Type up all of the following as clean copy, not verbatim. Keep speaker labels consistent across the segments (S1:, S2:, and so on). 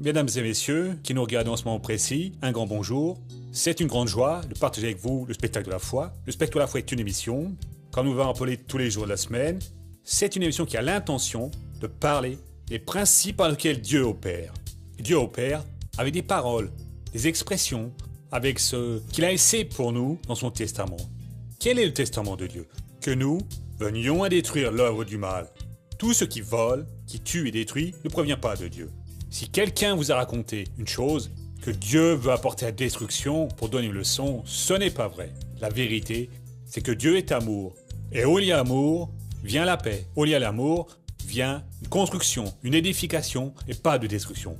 S1: Mesdames et messieurs, qui nous regardent en ce moment précis, un grand bonjour. C'est une grande joie de partager avec vous le spectacle de la foi. Le spectacle de la foi est une émission, comme nous va rappeler tous les jours de la semaine. C'est une émission qui a l'intention de parler des principes par lesquels Dieu opère. Et Dieu opère avec des paroles, des expressions, avec ce qu'il a laissé pour nous dans son testament. Quel est le testament de Dieu? Que nous venions à détruire l'œuvre du mal. Tout ce qui vole, qui tue et détruit ne provient pas de Dieu. Si quelqu'un vous a raconté une chose, que Dieu veut apporter la destruction pour donner une leçon, ce n'est pas vrai. La vérité, c'est que Dieu est amour. Et où il y a amour, vient la paix. Où il y a l'amour, vient une construction, une édification et pas de destruction.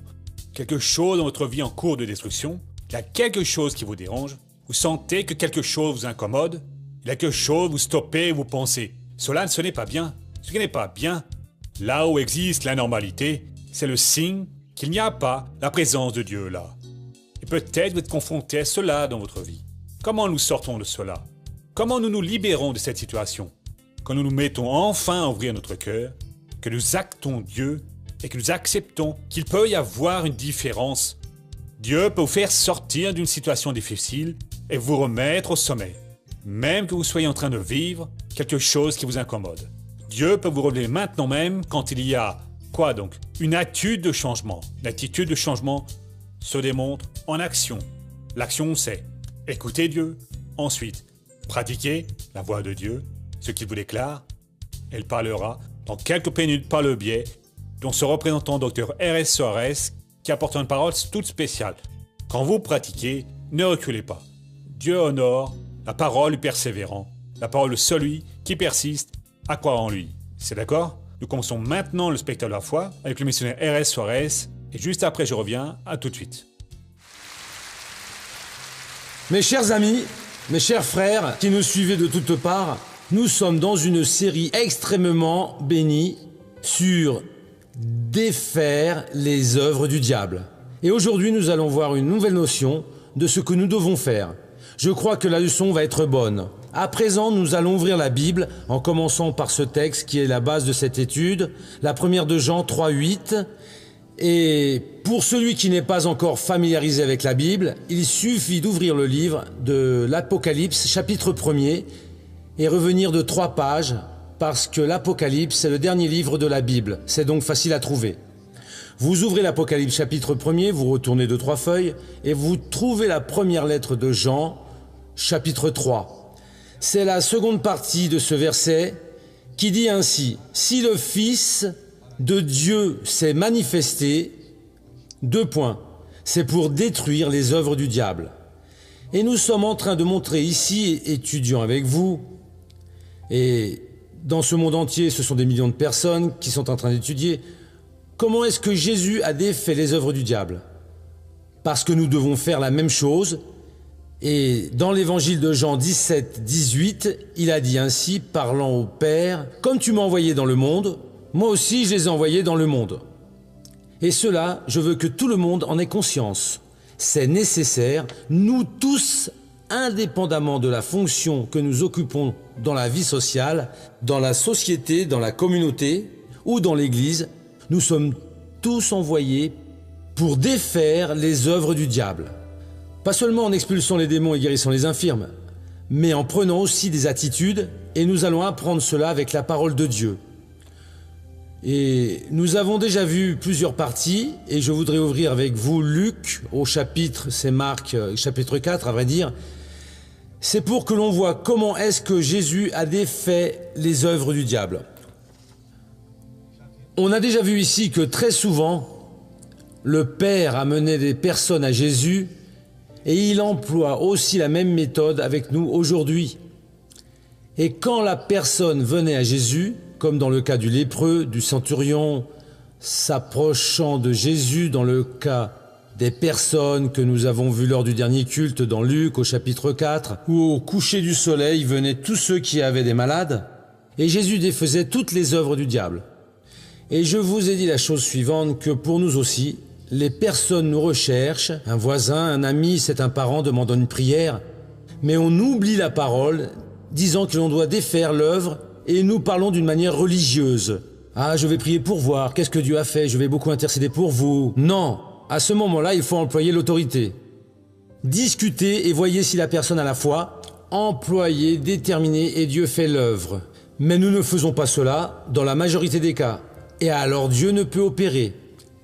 S1: Quelque chose dans votre vie en cours de destruction, il y a quelque chose qui vous dérange, vous sentez que quelque chose vous incommode, il y a quelque chose vous stoppez, vous pensez. Cela, ce n'est pas bien. Ce qui n'est pas bien, là où existe la normalité, c'est le signe qu'il n'y a pas la présence de Dieu là. Et peut-être vous êtes confronté à cela dans votre vie. Comment nous sortons de cela? Comment nous nous libérons de cette situation? Quand nous nous mettons enfin à ouvrir notre cœur, que nous actons Dieu et que nous acceptons qu'il peut y avoir une différence. Dieu peut vous faire sortir d'une situation difficile et vous remettre au sommet, même que vous soyez en train de vivre quelque chose qui vous incommode. Dieu peut vous relever maintenant même quand il y a, quoi donc? Une attitude de changement. L'attitude de changement se démontre en action. L'action, c'est écouter Dieu, ensuite pratiquer la voix de Dieu, ce qu'il vous déclare. Elle parlera dans quelques minutes par le biais de ce représentant Dr R.S. Soares qui apporte une parole toute spéciale. Quand vous pratiquez, ne reculez pas. Dieu honore la parole du persévérant, la parole de celui qui persiste à croire en lui. C'est d'accord? Nous commençons maintenant le spectacle de la foi avec le missionnaire R.S. Soares et juste après je reviens, à tout de suite.
S2: Mes chers amis, mes chers frères qui nous suivez de toutes parts, nous sommes dans une série extrêmement bénie sur défaire les œuvres du diable. Et aujourd'hui, nous allons voir une nouvelle notion de ce que nous devons faire. Je crois que la leçon va être bonne. À présent, nous allons ouvrir la Bible en commençant par ce texte qui est la base de cette étude, la première de Jean 3:8. Et pour celui qui n'est pas encore familiarisé avec la Bible, il suffit d'ouvrir le livre de l'Apocalypse, chapitre 1er, et revenir de 3 pages, parce que l'Apocalypse, c'est le dernier livre de la Bible. C'est donc facile à trouver. Vous ouvrez l'Apocalypse, chapitre 1er, vous retournez de 3 feuilles, et vous trouvez la première lettre de Jean, chapitre 3. C'est la seconde partie de ce verset qui dit ainsi: « Si le Fils de Dieu s'est manifesté, : c'est pour détruire les œuvres du diable. » Et nous sommes en train de montrer ici, étudiant avec vous, et dans ce monde entier, ce sont des millions de personnes qui sont en train d'étudier, comment est-ce que Jésus a défait les œuvres du diable? Parce que nous devons faire la même chose. Et dans l'évangile de Jean 17:18, il a dit ainsi, parlant au Père: « Comme tu m'as envoyé dans le monde, moi aussi je les ai envoyés dans le monde. » Et cela, je veux que tout le monde en ait conscience. C'est nécessaire, nous tous, indépendamment de la fonction que nous occupons dans la vie sociale, dans la société, dans la communauté ou dans l'Église, nous sommes tous envoyés pour défaire les œuvres du diable. Pas seulement en expulsant les démons et guérissant les infirmes, mais en prenant aussi des attitudes, et nous allons apprendre cela avec la parole de Dieu. Et nous avons déjà vu plusieurs parties, et je voudrais ouvrir avec vous Luc au chapitre, c'est Marc, chapitre 4 à vrai dire. C'est pour que l'on voit comment est-ce que Jésus a défait les œuvres du diable. On a déjà vu ici que très souvent, le Père amenait des personnes à Jésus, et il emploie aussi la même méthode avec nous aujourd'hui. Et quand la personne venait à Jésus, comme dans le cas du lépreux, du centurion, s'approchant de Jésus dans le cas des personnes que nous avons vues lors du dernier culte dans Luc au chapitre 4, où au coucher du soleil venaient tous ceux qui avaient des malades, et Jésus défaisait toutes les œuvres du diable. Et je vous ai dit la chose suivante, que pour nous aussi, les personnes nous recherchent, un voisin, un ami, c'est un parent demandant une prière, mais on oublie la parole, disant que l'on doit défaire l'œuvre, et nous parlons d'une manière religieuse. Ah, je vais prier pour voir, qu'est-ce que Dieu a fait, je vais beaucoup intercéder pour vous. Non, À ce moment-là, il faut employer l'autorité. Discutez et voyez si la personne a la foi. Employez, déterminez et Dieu fait l'œuvre. Mais nous ne faisons pas cela dans la majorité des cas. Et alors Dieu ne peut opérer.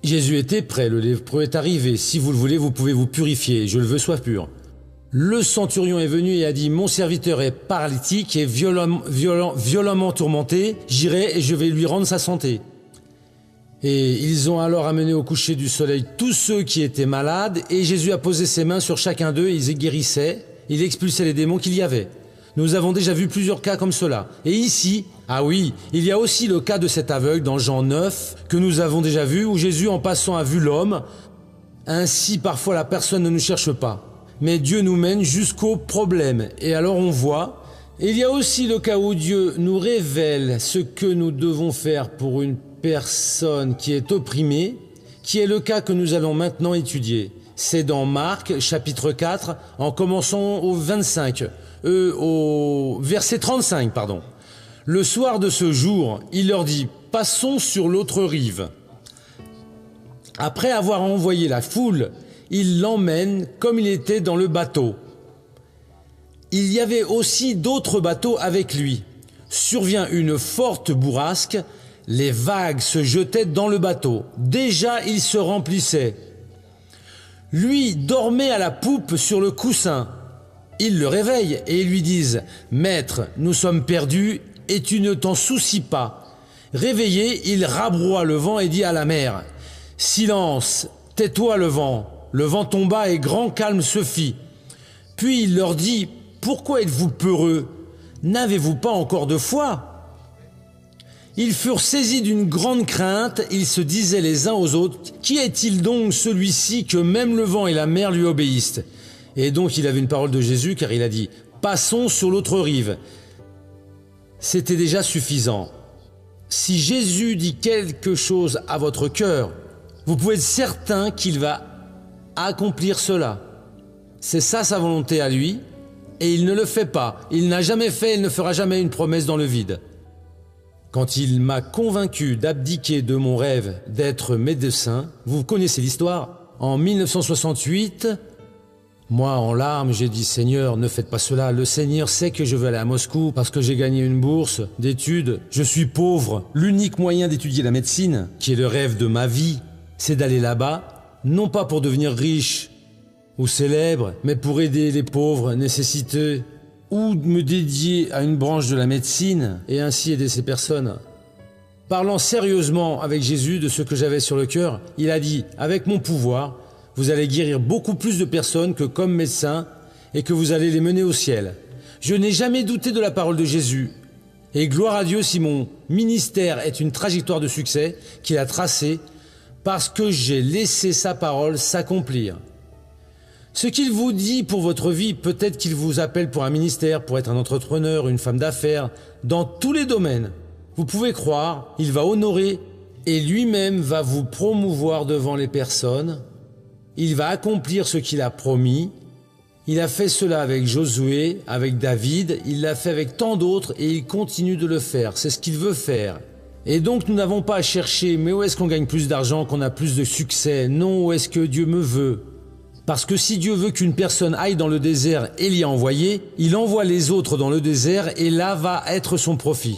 S2: Jésus était prêt, le lépreux est arrivé. Si vous le voulez, vous pouvez vous purifier. Je le veux, sois pur. Le centurion est venu et a dit, mon serviteur est paralytique et violemment tourmenté. J'irai et je vais lui rendre sa santé. Et ils ont alors amené au coucher du soleil tous ceux qui étaient malades, et Jésus a posé ses mains sur chacun d'eux, ils guérissaient, il expulsait les démons qu'il y avait. Nous avons déjà vu plusieurs cas comme cela. Et ici, ah oui, il y a aussi le cas de cet aveugle dans Jean 9, que nous avons déjà vu, où Jésus en passant a vu l'homme. Ainsi, parfois la personne ne nous cherche pas. Mais Dieu nous mène jusqu'au problème. Et alors on voit, il y a aussi le cas où Dieu nous révèle ce que nous devons faire pour une personne qui est opprimée, qui est le cas que nous allons maintenant étudier. C'est dans Marc, chapitre 4, en commençant au verset 35, pardon. Le soir de ce jour, il leur dit, passons sur l'autre rive. Après avoir envoyé la foule, il l'emmène comme il était dans le bateau. Il y avait aussi d'autres bateaux avec lui. Survient une forte bourrasque, les vagues se jetaient dans le bateau. Déjà, il se remplissait. Lui dormait à la poupe sur le coussin. Ils le réveillent et lui disent « Maître, nous sommes perdus et tu ne t'en soucies pas. » Réveillé, il rabroie le vent et dit à la mer « Silence, tais-toi le vent. » Le vent tomba et grand calme se fit. Puis il leur dit « Pourquoi êtes-vous peureux? N'avez-vous pas encore de foi ?» Ils furent saisis d'une grande crainte, ils se disaient les uns aux autres « Qui est-il donc celui-ci que même le vent et la mer lui obéissent ?» Et donc il avait une parole de Jésus car il a dit « Passons sur l'autre rive ». C'était déjà suffisant. Si Jésus dit quelque chose à votre cœur, vous pouvez être certain qu'il va accomplir cela. C'est ça sa volonté à lui, et il ne le fait pas. Il n'a jamais fait, il ne fera jamais une promesse dans le vide. Quand il m'a convaincu d'abdiquer de mon rêve d'être médecin, vous connaissez l'histoire, en 1968, moi en larmes j'ai dit « Seigneur, ne faites pas cela, le Seigneur sait que je veux aller à Moscou parce que j'ai gagné une bourse d'études, je suis pauvre, l'unique moyen d'étudier la médecine, qui est le rêve de ma vie, c'est d'aller là-bas, non pas pour devenir riche ou célèbre, mais pour aider les pauvres, nécessités, ou me dédier à une branche de la médecine et ainsi aider ces personnes. » Parlant sérieusement avec Jésus de ce que j'avais sur le cœur, il a dit « Avec mon pouvoir, vous allez guérir beaucoup plus de personnes que comme médecin et que vous allez les mener au ciel. » Je n'ai jamais douté de la parole de Jésus. Et gloire à Dieu si mon ministère est une trajectoire de succès qu'il a tracée parce que j'ai laissé sa parole s'accomplir. Ce qu'il vous dit pour votre vie, peut-être qu'il vous appelle pour un ministère, pour être un entrepreneur, une femme d'affaires, dans tous les domaines. Vous pouvez croire, il va honorer et lui-même va vous promouvoir devant les personnes. Il va accomplir ce qu'il a promis. Il a fait cela avec Josué, avec David, il l'a fait avec tant d'autres et il continue de le faire. C'est ce qu'il veut faire. Et donc nous n'avons pas à chercher, mais où est-ce qu'on gagne plus d'argent, qu'on a plus de succès? Non, où est-ce que Dieu me veut? Parce que si Dieu veut qu'une personne aille dans le désert et l'y a envoyé, il envoie les autres dans le désert et là va être son profit.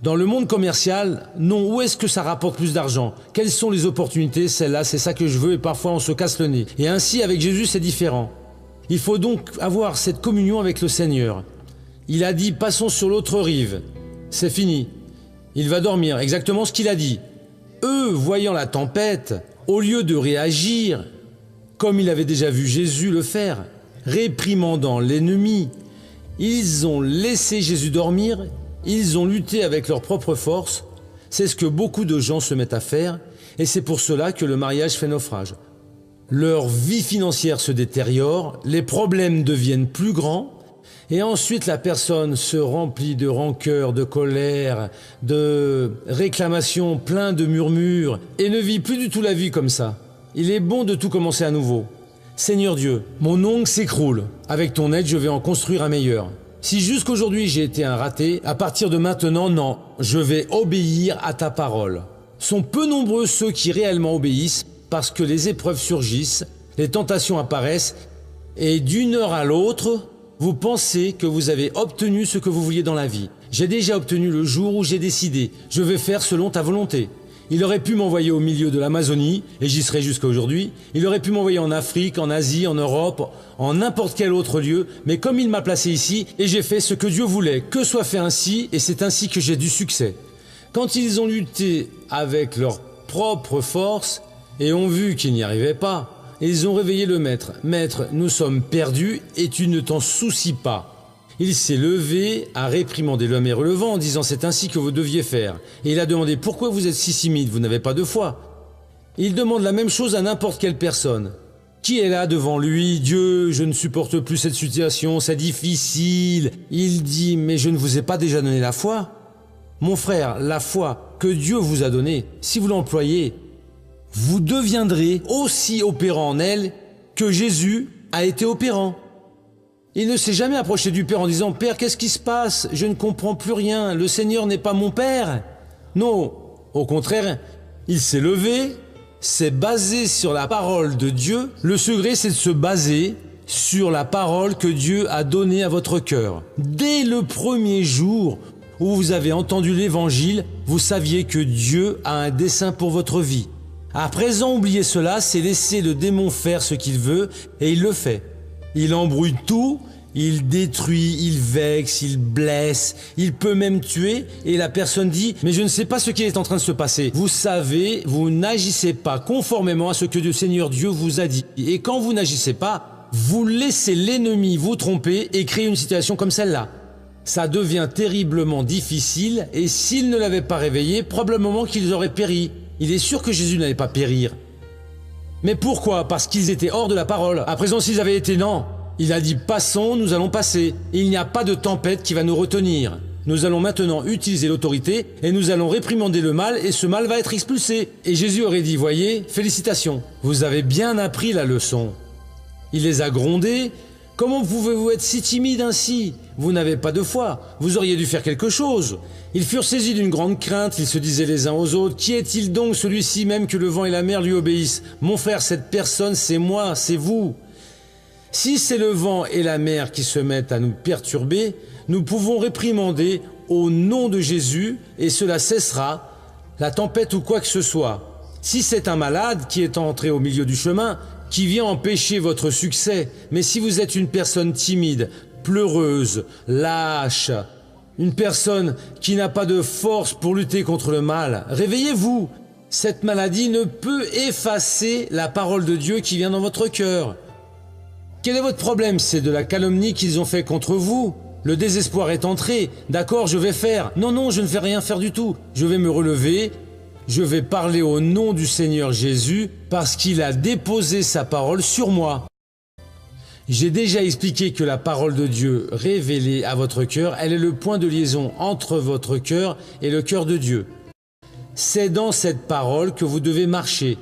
S2: Dans le monde commercial, non, où est-ce que ça rapporte plus d'argent? Quelles sont les opportunités? Celle-là, c'est ça que je veux et parfois on se casse le nez. Et ainsi avec Jésus c'est différent. Il faut donc avoir cette communion avec le Seigneur. Il a dit « Passons sur l'autre rive ». C'est fini. Il va dormir, exactement ce qu'il a dit. Eux, voyant la tempête, au lieu de réagir, comme il avait déjà vu Jésus le faire, réprimandant l'ennemi, ils ont laissé Jésus dormir, ils ont lutté avec leurs propres forces. C'est ce que beaucoup de gens se mettent à faire, et c'est pour cela que le mariage fait naufrage. Leur vie financière se détériore, les problèmes deviennent plus grands, et ensuite la personne se remplit de rancœur, de colère, de réclamations, plein de murmures, et ne vit plus du tout la vie comme ça. Il est bon de tout commencer à nouveau. Seigneur Dieu, mon ongle s'écroule. Avec ton aide, je vais en construire un meilleur. Si jusqu'aujourd'hui j'ai été un raté, à partir de maintenant, non, je vais obéir à ta parole. Sont peu nombreux ceux qui réellement obéissent, parce que les épreuves surgissent, les tentations apparaissent, et d'une heure à l'autre, vous pensez que vous avez obtenu ce que vous vouliez dans la vie. J'ai déjà obtenu le jour où j'ai décidé, je vais faire selon ta volonté. Il aurait pu m'envoyer au milieu de l'Amazonie, et j'y serai jusqu'à aujourd'hui. Il aurait pu m'envoyer en Afrique, en Asie, en Europe, en n'importe quel autre lieu. Mais comme il m'a placé ici, et j'ai fait ce que Dieu voulait, que soit fait ainsi, et c'est ainsi que j'ai du succès. Quand ils ont lutté avec leur propre force, et ont vu qu'ils n'y arrivaient pas, ils ont réveillé le maître. « Maître, nous sommes perdus, et tu ne t'en soucies pas. » Il s'est levé, a réprimandé l'homme et relevant en disant « C'est ainsi que vous deviez faire. » Et il a demandé « Pourquoi vous êtes si timide? Vous n'avez pas de foi. » Il demande la même chose à n'importe quelle personne. Qui est là devant lui? Dieu, je ne supporte plus cette situation, c'est difficile. Il dit « Mais je ne vous ai pas déjà donné la foi? » Mon frère, la foi que Dieu vous a donnée, si vous l'employez, vous deviendrez aussi opérant en elle que Jésus a été opérant. Il ne s'est jamais approché du Père en disant « Père, qu'est-ce qui se passe? Je ne comprends plus rien. Le Seigneur n'est pas mon Père. » Non, au contraire, il s'est levé, s'est basé sur la parole de Dieu. Le secret, c'est de se baser sur la parole que Dieu a donnée à votre cœur. Dès le premier jour où vous avez entendu l'Évangile, vous saviez que Dieu a un dessein pour votre vie. À présent, oubliez cela, c'est laisser le démon faire ce qu'il veut, et il le fait. Il embrouille tout, il détruit, il vexe, il blesse, il peut même tuer, et la personne dit « Mais je ne sais pas ce qui est en train de se passer. » Vous savez, vous n'agissez pas conformément à ce que le Seigneur Dieu vous a dit. Et quand vous n'agissez pas, vous laissez l'ennemi vous tromper et créer une situation comme celle-là. Ça devient terriblement difficile, et s'ils ne l'avaient pas réveillé, probablement qu'ils auraient péri. Il est sûr que Jésus n'allait pas périr. Mais pourquoi? Parce qu'ils étaient hors de la parole. À présent, s'ils avaient été non, il a dit « Passons, nous allons passer. Il n'y a pas de tempête qui va nous retenir. Nous allons maintenant utiliser l'autorité et nous allons réprimander le mal et ce mal va être expulsé. » Et Jésus aurait dit « Voyez, félicitations, vous avez bien appris la leçon. » Il les a grondés. « Comment pouvez-vous être si timide ainsi? Vous n'avez pas de foi. Vous auriez dû faire quelque chose. » Ils furent saisis d'une grande crainte, ils se disaient les uns aux autres, « Qui est-il donc celui-ci même que le vent et la mer lui obéissent? Mon frère, cette personne, c'est moi, c'est vous. Si c'est le vent et la mer qui se mettent à nous perturber, nous pouvons réprimander au nom de Jésus et cela cessera, la tempête ou quoi que ce soit. Si c'est un malade qui est entré au milieu du chemin, qui vient empêcher votre succès, mais si vous êtes une personne timide, pleureuse, lâche, une personne qui n'a pas de force pour lutter contre le mal, réveillez-vous. Cette maladie ne peut effacer la parole de Dieu qui vient dans votre cœur. Quel est votre problème? C'est de la calomnie qu'ils ont fait contre vous. Le désespoir est entré. D'accord, je vais faire. Non, je ne vais rien faire du tout. Je vais me relever. Je vais parler au nom du Seigneur Jésus parce qu'il a déposé sa parole sur moi. J'ai déjà expliqué que la parole de Dieu révélée à votre cœur, elle est le point de liaison entre votre cœur et le cœur de Dieu. C'est dans cette parole que vous devez marcher.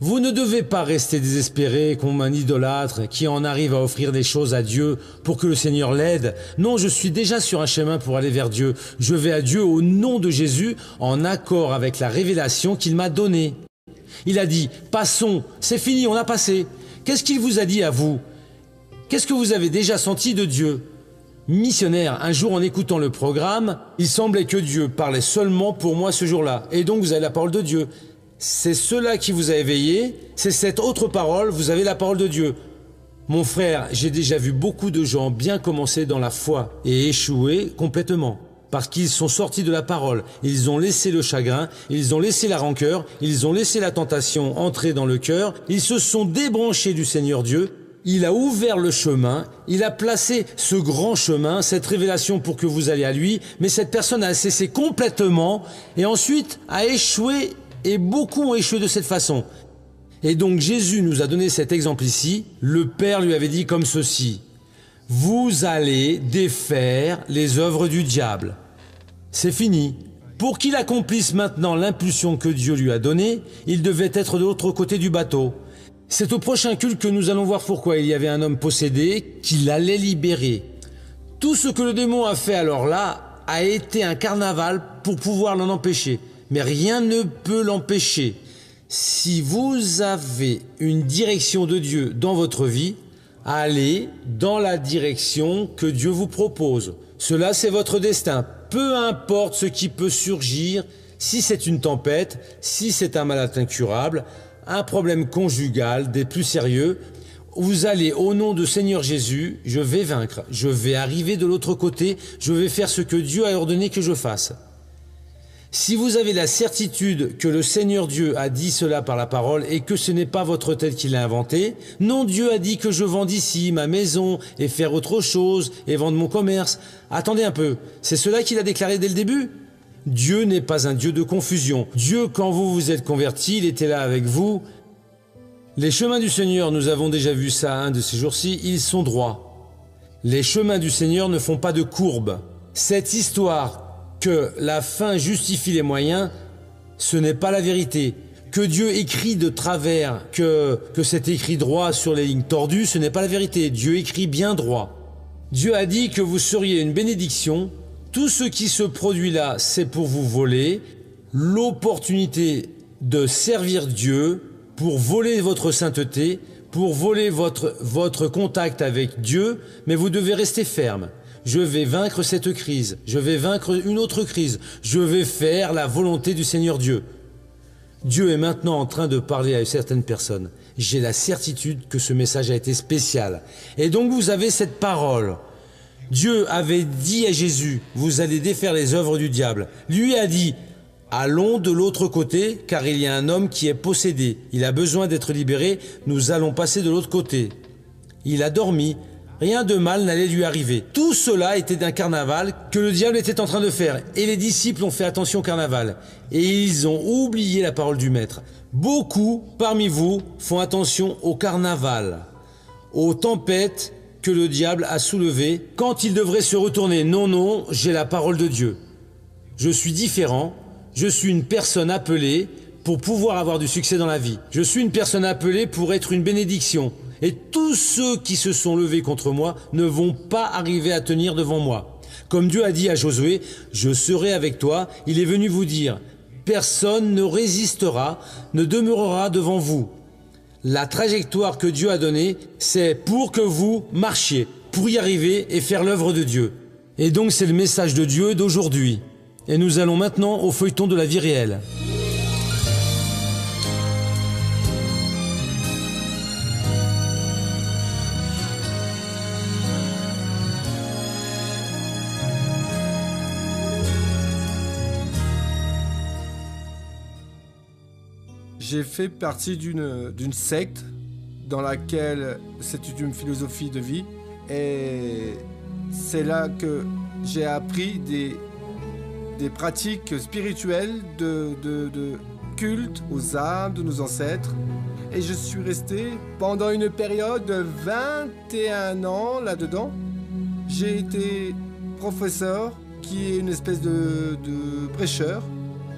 S2: Vous ne devez pas rester désespéré comme un idolâtre qui en arrive à offrir des choses à Dieu pour que le Seigneur l'aide. Non, je suis déjà sur un chemin pour aller vers Dieu. Je vais à Dieu au nom de Jésus en accord avec la révélation qu'il m'a donnée. Il a dit « Passons, c'est fini, on a passé. » Qu'est-ce qu'il vous a dit à vous? Qu'est-ce que vous avez déjà senti de Dieu? Missionnaire, un jour en écoutant le programme, il semblait que Dieu parlait seulement pour moi ce jour-là. Et donc vous avez la parole de Dieu. C'est cela qui vous a éveillé, c'est cette autre parole, vous avez la parole de Dieu. Mon frère, j'ai déjà vu beaucoup de gens bien commencer dans la foi et échouer complètement. Parce qu'ils sont sortis de la parole, ils ont laissé le chagrin, ils ont laissé la rancœur, ils ont laissé la tentation entrer dans le cœur, ils se sont débranchés du Seigneur Dieu. Il a ouvert le chemin, il a placé ce grand chemin, cette révélation pour que vous alliez à lui, mais cette personne a cessé complètement et ensuite a échoué et beaucoup ont échoué de cette façon. Et donc Jésus nous a donné cet exemple ici. Le Père lui avait dit comme ceci: « Vous allez défaire les œuvres du diable. » C'est fini. Pour qu'il accomplisse maintenant l'impulsion que Dieu lui a donnée, il devait être de l'autre côté du bateau. C'est au prochain culte que nous allons voir pourquoi il y avait un homme possédé qu'il allait libérer. Tout ce que le démon a fait alors là a été un carnaval pour pouvoir l'en empêcher. Mais rien ne peut l'empêcher. Si vous avez une direction de Dieu dans votre vie, allez dans la direction que Dieu vous propose. Cela, c'est votre destin. Peu importe ce qui peut surgir, si c'est une tempête, si c'est un malade incurable, un problème conjugal des plus sérieux, vous allez au nom de Seigneur Jésus, je vais vaincre, je vais arriver de l'autre côté, je vais faire ce que Dieu a ordonné que je fasse. Si vous avez la certitude que le Seigneur Dieu a dit cela par la parole et que ce n'est pas votre tête qui l'a inventé, non, Dieu a dit que je vende ici ma maison et faire autre chose et vendre mon commerce. Attendez un peu, c'est cela qu'il a déclaré dès le début ? Dieu n'est pas un Dieu de confusion. Dieu, quand vous vous êtes convertis, il était là avec vous. Les chemins du Seigneur, nous avons déjà vu ça un de ces jours-ci, ils sont droits. Les chemins du Seigneur ne font pas de courbes. Cette histoire que la fin justifie les moyens, ce n'est pas la vérité. Que Dieu écrit de travers, que c'est écrit droit sur les lignes tordues, ce n'est pas la vérité. Dieu écrit bien droit. Dieu a dit que vous seriez une bénédiction. Tout ce qui se produit là, c'est pour vous voler l'opportunité de servir Dieu, pour voler votre sainteté, pour voler votre contact avec Dieu, mais vous devez rester ferme. Je vais vaincre cette crise, je vais vaincre une autre crise, je vais faire la volonté du Seigneur Dieu. Dieu est maintenant en train de parler à certaines personnes. J'ai la certitude que ce message a été spécial. Et donc vous avez cette parole. Dieu avait dit à Jésus, vous allez défaire les œuvres du diable. Lui a dit, allons de l'autre côté, car il y a un homme qui est possédé. Il a besoin d'être libéré, nous allons passer de l'autre côté. Il a dormi. Rien de mal n'allait lui arriver. Tout cela était d'un carnaval que le diable était en train de faire. Et les disciples ont fait attention au carnaval. Et ils ont oublié la parole du maître. Beaucoup parmi vous font attention au carnaval, aux tempêtes que le diable a soulevées quand il devrait se retourner. Non, non, j'ai la parole de Dieu. Je suis différent. Je suis une personne appelée pour pouvoir avoir du succès dans la vie. Je suis une personne appelée pour être une bénédiction. Et tous ceux qui se sont levés contre moi ne vont pas arriver à tenir devant moi. Comme Dieu a dit à Josué, je serai avec toi, il est venu vous dire, personne ne résistera, ne demeurera devant vous. La trajectoire que Dieu a donnée, c'est pour que vous marchiez, pour y arriver et faire l'œuvre de Dieu. Et donc c'est le message de Dieu d'aujourd'hui. Et nous allons maintenant au feuilleton de la vie réelle.
S3: J'ai fait partie d'une secte dans laquelle c'est une philosophie de vie et c'est là que j'ai appris des pratiques spirituelles de culte aux âmes de nos ancêtres et je suis resté pendant une période de 21 ans là-dedans. J'ai été professeur qui est une espèce de prêcheur.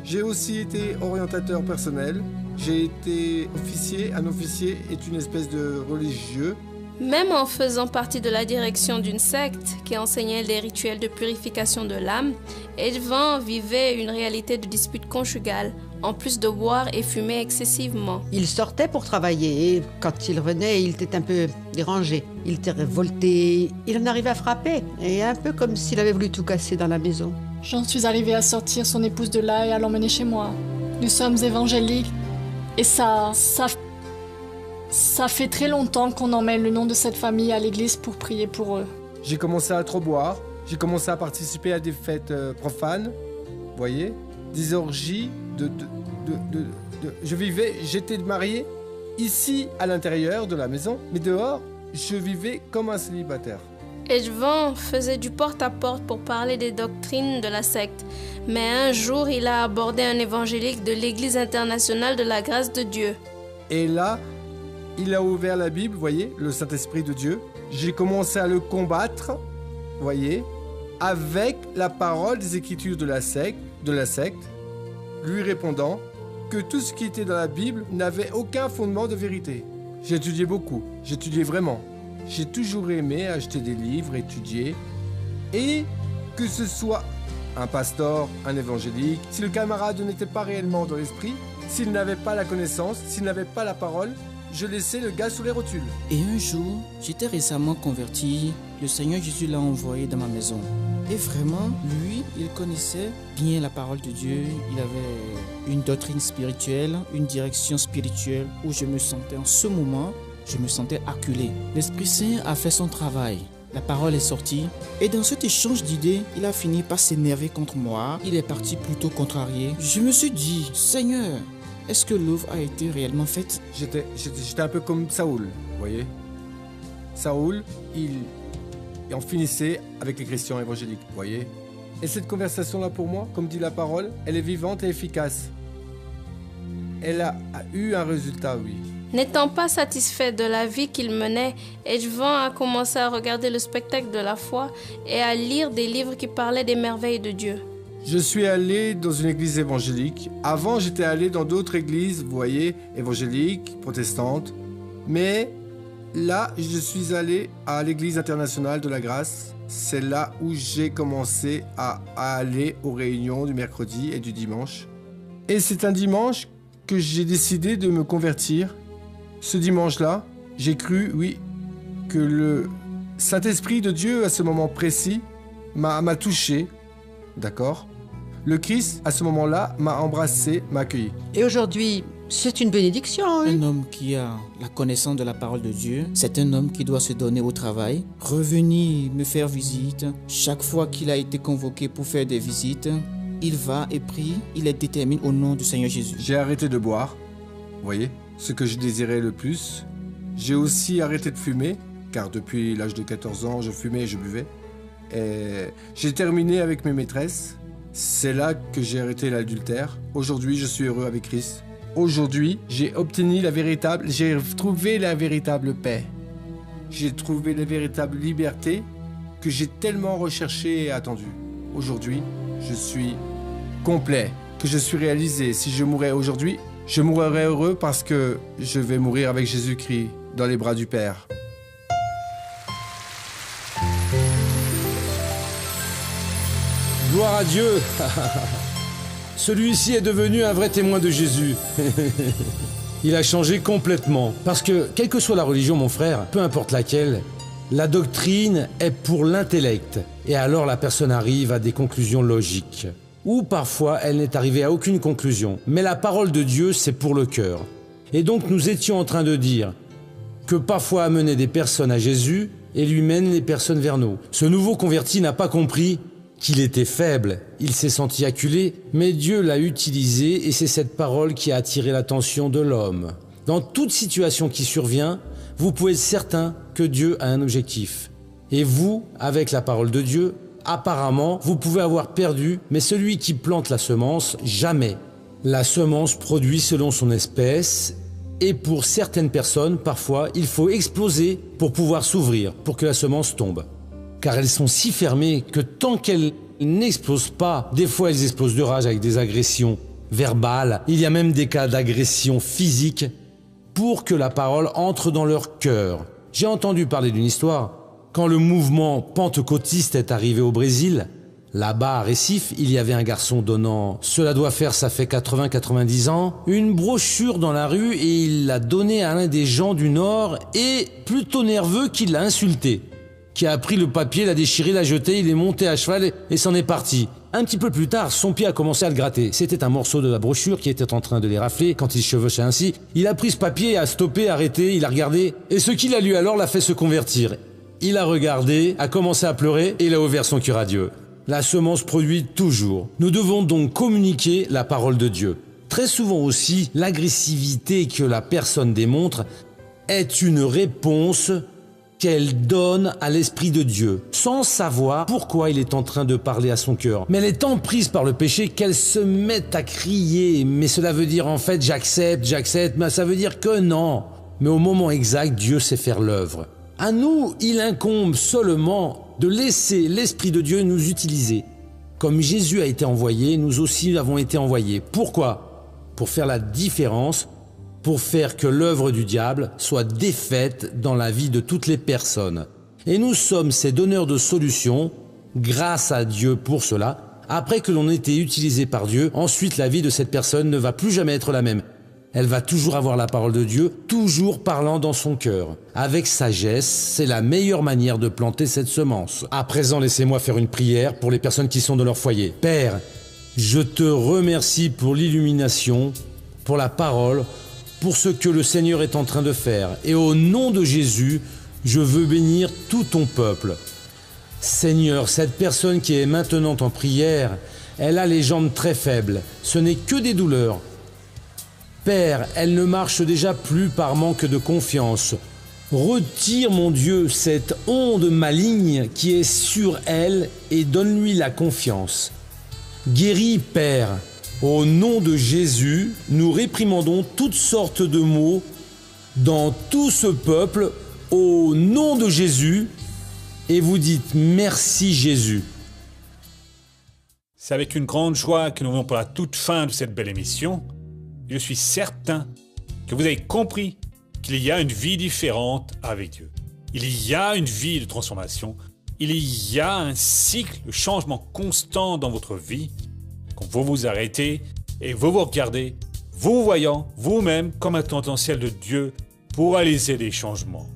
S3: J'ai aussi été orientateur personnel. J'ai été officier. Un officier est une espèce de religieux.
S4: Même en faisant partie de la direction d'une secte qui enseignait les rituels de purification de l'âme, Edvan vivait une réalité de dispute conjugale, en plus de boire et fumer excessivement.
S5: Il sortait pour travailler et quand il revenait, il était un peu dérangé. Il était révolté, il en arrivait à frapper, et un peu comme s'il avait voulu tout casser dans la maison.
S6: J'en suis arrivée à sortir son épouse de là et à l'emmener chez moi. Nous sommes évangéliques et ça fait très longtemps qu'on emmène le nom de cette famille à l'église pour prier pour eux.
S3: J'ai commencé à trop boire, j'ai commencé à participer à des fêtes profanes, vous voyez, des orgies, j'étais marié ici à l'intérieur de la maison, mais dehors, je vivais comme un célibataire.
S4: Edvan faisait du porte-à-porte pour parler des doctrines de la secte, mais un jour il a abordé un évangélique de l'Église internationale de la grâce de Dieu.
S3: Et là, il a ouvert la Bible, voyez, le Saint-Esprit de Dieu. J'ai commencé à le combattre, voyez, avec la parole des Écritures de la secte, lui répondant que tout ce qui était dans la Bible n'avait aucun fondement de vérité. J'ai étudié beaucoup, j'étudiais vraiment. J'ai toujours aimé acheter des livres, étudier, et que ce soit un pasteur, un évangélique, si le camarade n'était pas réellement dans l'esprit, s'il n'avait pas la connaissance, s'il n'avait pas la parole, je laissais le gars sous les rotules.
S7: Et un jour, j'étais récemment converti, le Seigneur Jésus l'a envoyé dans ma maison. Et vraiment, lui, il connaissait bien la parole de Dieu, il avait une doctrine spirituelle, une direction spirituelle où je me sentais en ce moment, je me sentais acculé. L'Esprit Saint a fait son travail. La parole est sortie et dans cet échange d'idées, il a fini par s'énerver contre moi. Il est parti plutôt contrarié. Je me suis dit, Seigneur, est-ce que l'œuvre a été réellement faite?
S3: J'étais un peu comme Saoul, vous voyez. Saoul, il en finissait avec les chrétiens évangéliques, vous voyez. Et cette conversation-là, pour moi, comme dit la parole, elle est vivante et efficace. Elle a eu un résultat, oui.
S4: N'étant pas satisfait de la vie qu'il menait, Edgevant a commencé à regarder le spectacle de la foi et à lire des livres qui parlaient des merveilles de Dieu.
S3: Je suis allé dans une église évangélique. Avant, j'étais allé dans d'autres églises, vous voyez, évangéliques, protestantes. Mais là, je suis allé à l'église internationale de la grâce. C'est là où j'ai commencé à aller aux réunions du mercredi et du dimanche. Et c'est un dimanche que j'ai décidé de me convertir. Ce dimanche-là, j'ai cru, oui, que le Saint-Esprit de Dieu, à ce moment précis, m'a touché, d'accord? Le Christ, à ce moment-là, m'a embrassé, m'a accueilli.
S5: Et aujourd'hui, c'est une bénédiction, oui.
S7: Un homme qui a la connaissance de la parole de Dieu, c'est un homme qui doit se donner au travail, revenir me faire visite. Chaque fois qu'il a été convoqué pour faire des visites, il va et prie, il est déterminé au nom du Seigneur Jésus.
S3: J'ai arrêté de boire, vous voyez, ce que je désirais le plus. J'ai aussi arrêté de fumer, car depuis l'âge de 14 ans, je fumais et je buvais. Et j'ai terminé avec mes maîtresses. C'est là que j'ai arrêté l'adultère. Aujourd'hui, je suis heureux avec Christ. Aujourd'hui, j'ai trouvé la véritable paix. J'ai trouvé la véritable liberté que j'ai tellement recherchée et attendue. Aujourd'hui, je suis complet, que je suis réalisé. Si je mourais aujourd'hui, je mourrais heureux parce que je vais mourir avec Jésus-Christ dans les bras du Père.
S2: Gloire à Dieu. Celui-ci est devenu un vrai témoin de Jésus. Il a changé complètement. Parce que, quelle que soit la religion, mon frère, peu importe laquelle, la doctrine est pour l'intellect. Et alors la personne arrive à des conclusions logiques. Ou parfois, elle n'est arrivée à aucune conclusion. Mais la parole de Dieu, c'est pour le cœur. Et donc nous étions en train de dire que parfois amener des personnes à Jésus et lui mène les personnes vers nous. Ce nouveau converti n'a pas compris qu'il était faible, il s'est senti acculé, mais Dieu l'a utilisé et c'est cette parole qui a attiré l'attention de l'homme. Dans toute situation qui survient, vous pouvez être certain que Dieu a un objectif. Et vous, avec la parole de Dieu, apparemment, vous pouvez avoir perdu, mais celui qui plante la semence, jamais. La semence produit selon son espèce, et pour certaines personnes, parfois, il faut exploser pour pouvoir s'ouvrir, pour que la semence tombe. Car elles sont si fermées que tant qu'elles n'explosent pas, des fois elles explosent de rage avec des agressions verbales, il y a même des cas d'agression physique, pour que la parole entre dans leur cœur. J'ai entendu parler d'une histoire. Quand le mouvement pentecôtiste est arrivé au Brésil, là-bas à Recife, il y avait un garçon donnant, cela doit faire, ça fait 80-90 ans, une brochure dans la rue et il l'a donnée à l'un des gens du Nord et, plutôt nerveux, qu'il l'a insulté. Qui a pris le papier, l'a déchiré, l'a jeté, il est monté à cheval et s'en est parti. Un petit peu plus tard, son pied a commencé à le gratter. C'était un morceau de la brochure qui était en train de les rafler quand il chevauchait ainsi. Il a pris ce papier, a stoppé, arrêté, il a regardé et ce qu'il a lu alors l'a fait se convertir. Il a regardé, a commencé à pleurer et il a ouvert son cœur à Dieu. La semence produit toujours. Nous devons donc communiquer la parole de Dieu. Très souvent aussi, l'agressivité que la personne démontre est une réponse qu'elle donne à l'Esprit de Dieu, sans savoir pourquoi il est en train de parler à son cœur. Mais elle est tant prise par le péché qu'elle se met à crier. Mais cela veut dire en fait j'accepte, mais ça veut dire que non. Mais au moment exact, Dieu sait faire l'œuvre. À nous, il incombe seulement de laisser l'Esprit de Dieu nous utiliser. Comme Jésus a été envoyé, nous aussi avons été envoyés. Pourquoi ? Pour faire la différence, pour faire que l'œuvre du diable soit défaite dans la vie de toutes les personnes. Et nous sommes ces donneurs de solutions, grâce à Dieu pour cela, Après que l'on ait été utilisé par Dieu, ensuite la vie de cette personne ne va plus jamais être la même. Elle va toujours avoir la parole de Dieu, toujours parlant dans son cœur. Avec sagesse, c'est la meilleure manière de planter cette semence. À présent, laissez-moi faire une prière pour les personnes qui sont dans leur foyer. Père, je te remercie pour l'illumination, pour la parole, pour ce que le Seigneur est en train de faire. Et au nom de Jésus, je veux bénir tout ton peuple. Seigneur, cette personne qui est maintenant en prière, elle a les jambes très faibles. Ce n'est que des douleurs. Père, elle ne marche déjà plus par manque de confiance. Retire, mon Dieu, cette onde maligne qui est sur elle et donne-lui la confiance. Guéris, Père. Au nom de Jésus, nous réprimandons toutes sortes de maux dans tout ce peuple, au nom de Jésus, et vous dites merci Jésus.
S1: C'est avec une grande joie que nous venons pour la toute fin de cette belle émission. Je suis certain que vous avez compris qu'il y a une vie différente avec Dieu. Il y a une vie de transformation. Il y a un cycle de changement constant dans votre vie. Quand vous vous arrêtez et vous vous regardez, vous voyant vous-même comme un potentiel de Dieu pour réaliser des changements.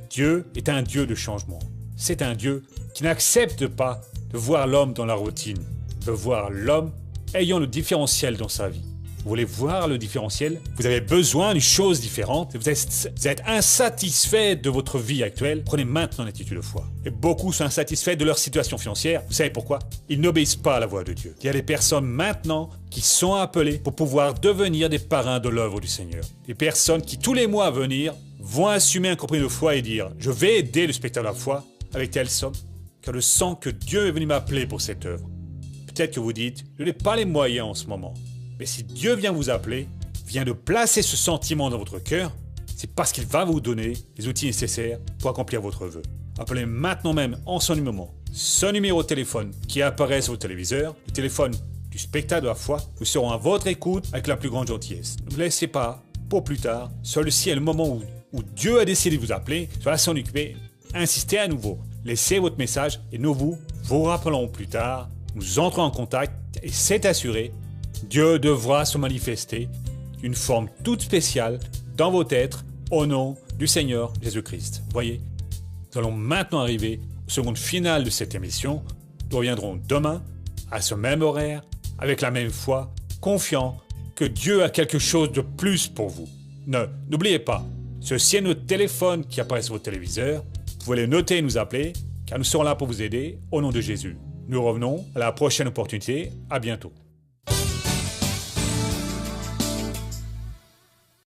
S1: Dieu est un Dieu de changement. C'est un Dieu qui n'accepte pas de voir l'homme dans la routine, de voir l'homme ayant le différentiel dans sa vie. Vous voulez voir le différentiel? Vous avez besoin d'une chose différente. Vous êtes insatisfait de votre vie actuelle. Prenez maintenant une attitude de foi. Et beaucoup sont insatisfaits de leur situation financière. Vous savez pourquoi? Ils n'obéissent pas à la voix de Dieu. Il y a des personnes maintenant qui sont appelées pour pouvoir devenir des parrains de l'œuvre du Seigneur. Des personnes qui tous les mois à venir vont assumer un compromis de foi et dire « Je vais aider le spectacle de la foi avec telle somme, car je sens que Dieu est venu m'appeler pour cette œuvre. » Peut-être que vous dites « Je n'ai pas les moyens en ce moment. » Mais si Dieu vient vous appeler, vient de placer ce sentiment dans votre cœur, c'est parce qu'il va vous donner les outils nécessaires pour accomplir votre vœu. Appelez maintenant même en ce numéro de téléphone qui apparaît sur votre téléviseur, le téléphone du spectacle de la foi. Nous serons à votre écoute avec la plus grande gentillesse. Ne vous laissez pas pour plus tard. Celui-ci est le moment où Dieu a décidé de vous appeler. Soyez s'en occuper. Insistez à nouveau. Laissez votre message et nous vous rappellerons plus tard. Nous entrons en contact et c'est assuré. Dieu devra se manifester d'une forme toute spéciale dans votre être au nom du Seigneur Jésus-Christ. Voyez, nous allons maintenant arriver au second final de cette émission. Nous reviendrons demain à ce même horaire avec la même foi, confiant que Dieu a quelque chose de plus pour vous. N'oubliez pas, ceci est notre téléphone qui apparaît sur votre téléviseur. Vous pouvez le noter et nous appeler car nous serons là pour vous aider au nom de Jésus. Nous revenons à la prochaine opportunité. À bientôt.